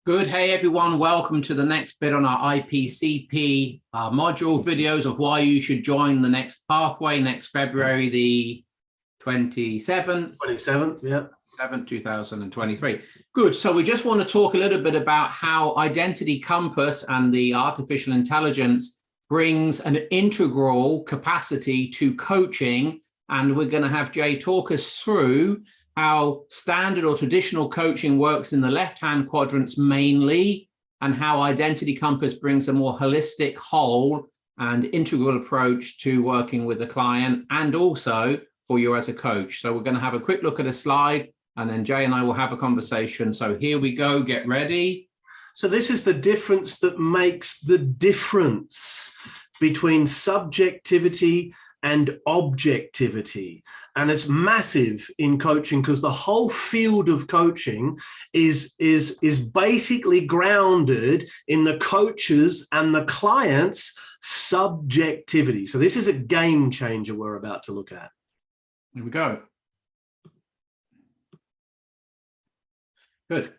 Good. Hey, everyone. Welcome to the next bit on our IPCP module videos of why you should join the next pathway next February, the 27th. 27th, yeah. 7th, 2023. Good. So we just want to talk a little bit about how Identity Compass and the artificial intelligence brings an integral capacity to coaching. And we're going to have Jay talk us through how standard or traditional coaching works in the left-hand quadrants mainly, and how Identity Compass brings a more holistic, whole and integral approach to working with the client and also for you as a coach. So we're going to have a quick look at a slide and then Jay and I will have a conversation. So here we go, get ready. So this is the difference that makes the difference between subjectivity and objectivity. And it's massive in coaching because the whole field of coaching is basically grounded in the coach's and the client's subjectivity. So this is a game changer we're about to look at. Here we go. Good.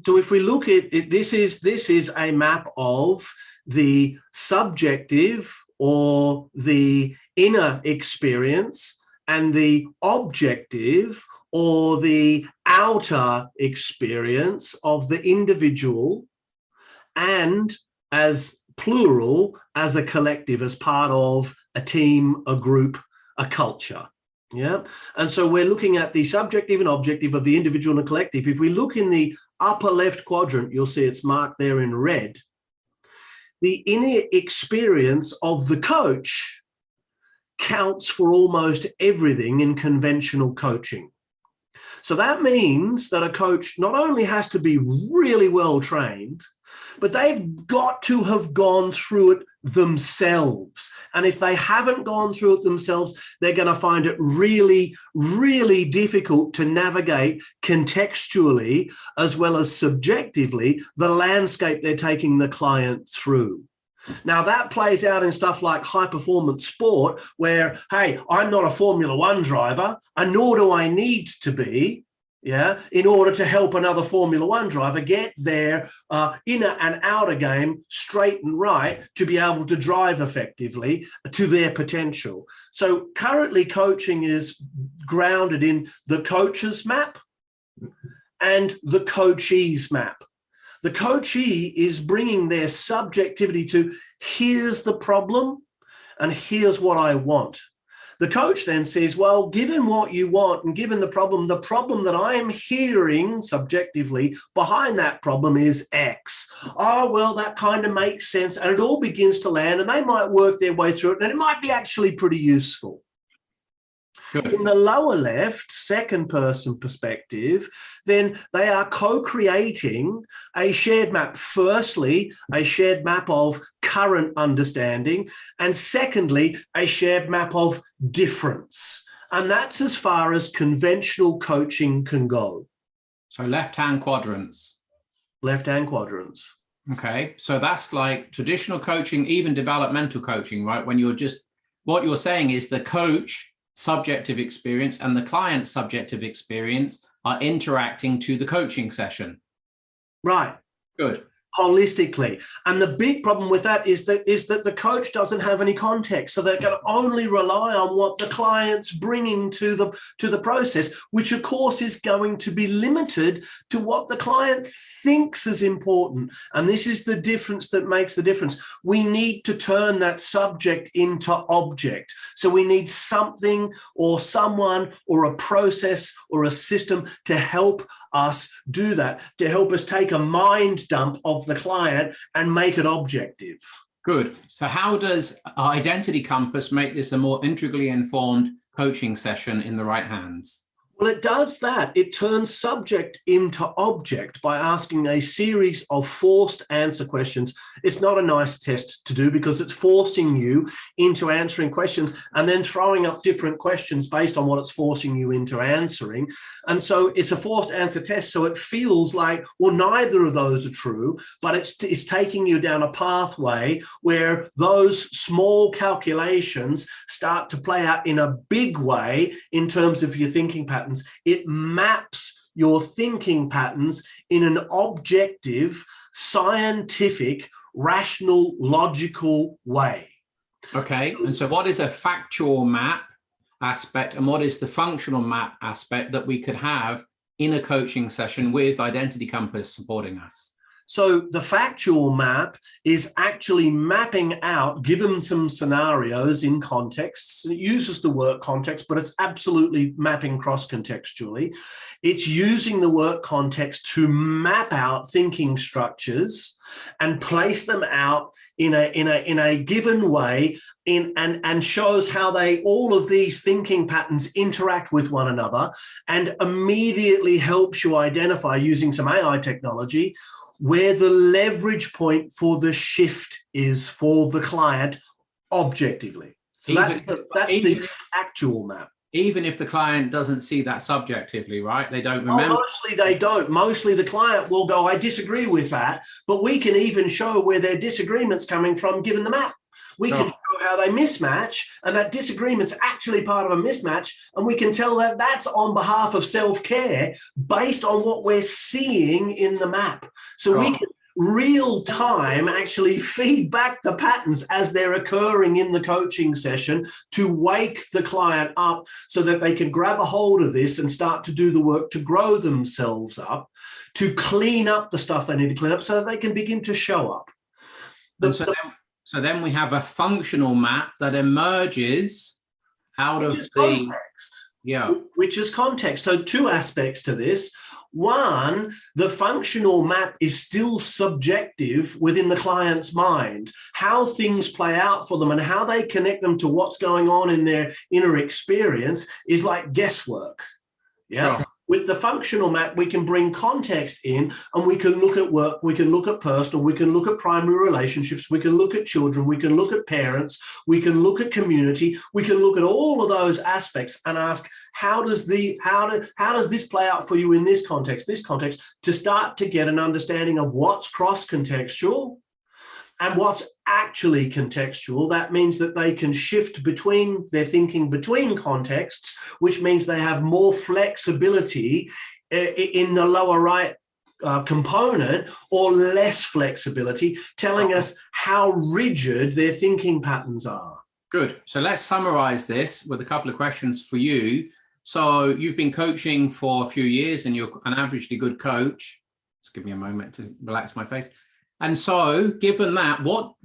So if we look at it, this is a map of the subjective or the inner experience and the objective or the outer experience of the individual, and as plural, as a collective, as part of a team, a group, a culture. Yeah. And so we're looking at the subjective and objective of the individual and collective. If we look in the upper left quadrant, you'll see it's marked there in red. The inner experience of the coach counts for almost everything in conventional coaching. So that means that a coach not only has to be really well trained, but they've got to have gone through it themselves. And if they haven't gone through it themselves, they're going to find it really, really difficult to navigate contextually as well as subjectively the landscape they're taking the client through. Now, that plays out in stuff like high-performance sport where, hey, I'm not a Formula One driver, and nor do I need to be, in order to help another Formula One driver get their inner and outer game straight and right to be able to drive effectively to their potential. So currently coaching is grounded in the coach's map and the coachee's map. The coachee is bringing their subjectivity to here's the problem and here's what I want. The coach then says, well, given what you want and given the problem that I am hearing subjectively behind that problem is X. Oh, well, that kind of makes sense. And it all begins to land and they might work their way through it and it might be actually pretty useful. Good. In the lower left, second person perspective, then they are co-creating a shared map. Firstly, a shared map of current understanding, and secondly, a shared map of difference. And that's as far as conventional coaching can go. So left-hand quadrants. Left-hand quadrants. Okay, so that's like traditional coaching, even developmental coaching, right? When you're just, what you're saying is the coach subjective experience and the client's subjective experience are interacting to the coaching session. Right. Good. Holistically. And the big problem with that is that the coach doesn't have any context. So they're going to only rely on what the client's bringing to the process, which of course is going to be limited to what the client thinks is important. And this is the difference that makes the difference. We need to turn that subject into object. So we need something or someone or a process or a system to help us do that, to help us take a mind dump of the client and make it objective. Good. So how does Identity Compass make this a more integrally informed coaching session in the right hands? Well, it does that. It turns subject into object by asking a series of forced answer questions. It's not a nice test to do because it's forcing you into answering questions and then throwing up different questions based on what it's forcing you into answering. And so it's a forced answer test. So it feels like, well, neither of those are true, but it's taking you down a pathway where those small calculations start to play out in a big way in terms of your thinking pattern. It maps your thinking patterns in an objective, scientific, rational, logical way. Okay, and so what is a factual map aspect and what is the functional map aspect that we could have in a coaching session with Identity Compass supporting us? So the factual map is actually mapping out, given some scenarios in contexts. It uses the work context, but it's absolutely mapping cross-contextually. It's using the work context to map out thinking structures and place them out in a given way, and shows how all of these thinking patterns interact with one another, and immediately helps you identify, using some AI technology, where the leverage point for the shift is for the client objectively. So that's the actual map. Even if the client doesn't see that subjectively, right? They don't remember. Mostly they don't. Mostly the client will go, I disagree with that, but we can even show where their disagreement's coming from given the map. We can show how they mismatch, and that disagreement's actually part of a mismatch, and we can tell that that's on behalf of self-care based on what we're seeing in the map. So we can real time actually feed back the patterns as they're occurring in the coaching session to wake the client up so that they can grab a hold of this and start to do the work to grow themselves up, to clean up the stuff they need to clean up so that they can begin to show up. So then we have a functional map that emerges out of the context. Yeah. Which is context. So two aspects to this. One, the functional map is still subjective within the client's mind. How things play out for them and how they connect them to what's going on in their inner experience is like guesswork. Yeah. Sure. With the functional map, we can bring context in, and we can look at work, we can look at personal, we can look at primary relationships, we can look at children, we can look at parents, we can look at community, we can look at all of those aspects and ask, how does this play out for you in this context, to start to get an understanding of what's cross-contextual and what's actually contextual. That means that they can shift between their thinking between contexts, which means they have more flexibility in the lower right component, or less flexibility, telling us how rigid their thinking patterns are. Good. So let's summarize this with a couple of questions for you. So you've been coaching for a few years and you're an averagely good coach. Just give me a moment to relax my face. And so given that, what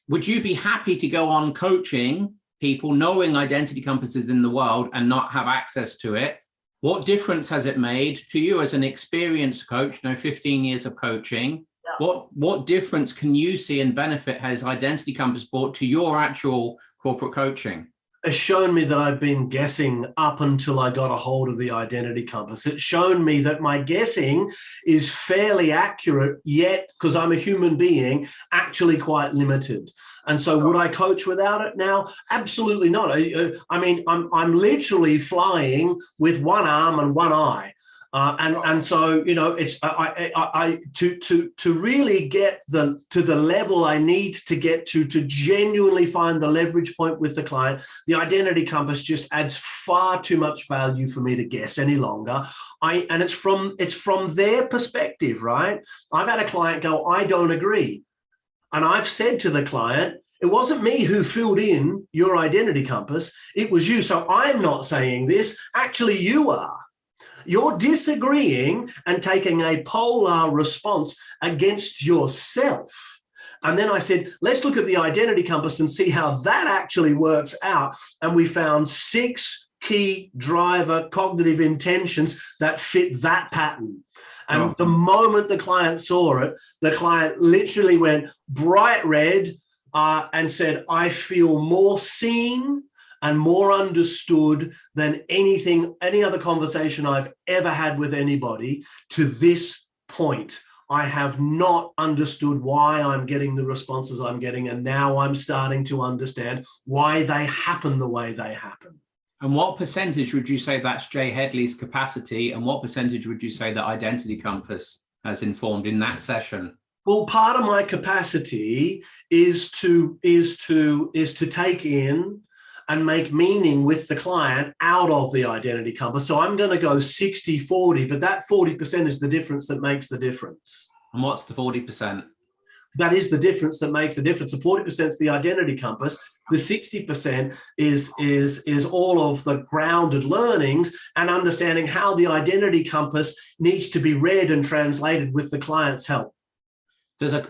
would you be happy to go on coaching people, knowing Identity Compass is in the world and not have access to it? What difference has it made to you as an experienced coach, 15 years of coaching? Yeah. What difference can you see and benefit has Identity Compass brought to your actual corporate coaching? Has shown me that I've been guessing up until I got a hold of the Identity Compass. It's shown me that my guessing is fairly accurate, yet, because I'm a human being, actually quite limited. And so would I coach without it now? Absolutely not. I mean, I'm literally flying with one arm and one eye. And so, it's to really get to the level I need to get to genuinely find the leverage point with the client, the Identity Compass just adds far too much value for me to guess any longer. And it's from their perspective, right? I've had a client go, I don't agree. And I've said to the client, it wasn't me who filled in your Identity Compass, it was you. So I'm not saying this, actually you are. You're disagreeing and taking a polar response against yourself. And then I said, let's look at the Identity Compass and see how that actually works out. And we found 6 key driver cognitive intentions that fit that pattern. And the moment the client saw it, the client literally went bright red and said, I feel more seen and more understood than any other conversation I've ever had with anybody to this point. I have not understood why I'm getting the responses I'm getting, and now I'm starting to understand why they happen the way they happen. And what percentage would you say that's Jay Headley's capacity, and what percentage would you say that Identity Compass has informed in that session? Well, part of my capacity is to take in and make meaning with the client out of the identity compass. So I'm going to go 60-40, but that 40% is the difference that makes the difference. And what's the 40%? That is the difference that makes the difference. The 40% is the identity compass. The 60% is all of the grounded learnings and understanding how the identity compass needs to be read and translated with the client's help. Does a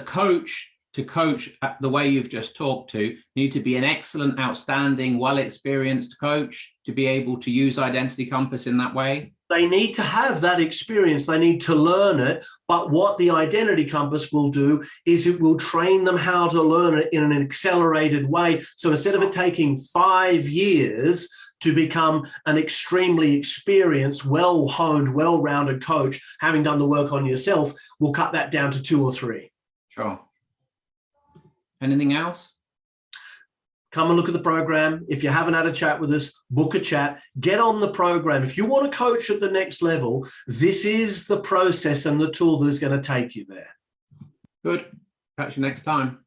coach to coach the way you've just talked to need to be an excellent, outstanding, well-experienced coach to be able to use identity compass in that way? They need to have that experience. They need to learn it. But what the identity compass will do is it will train them how to learn it in an accelerated way. So instead of it taking 5 years to become an extremely experienced, well-honed, well-rounded coach, having done the work on yourself, we'll cut that down to 2 or 3. Sure. Anything else? Come and look at the program. If you haven't had a chat with us, book a chat, get on the program. If you want to coach at the next level, this is the process and the tool that is going to take you there. Good. Catch you next time.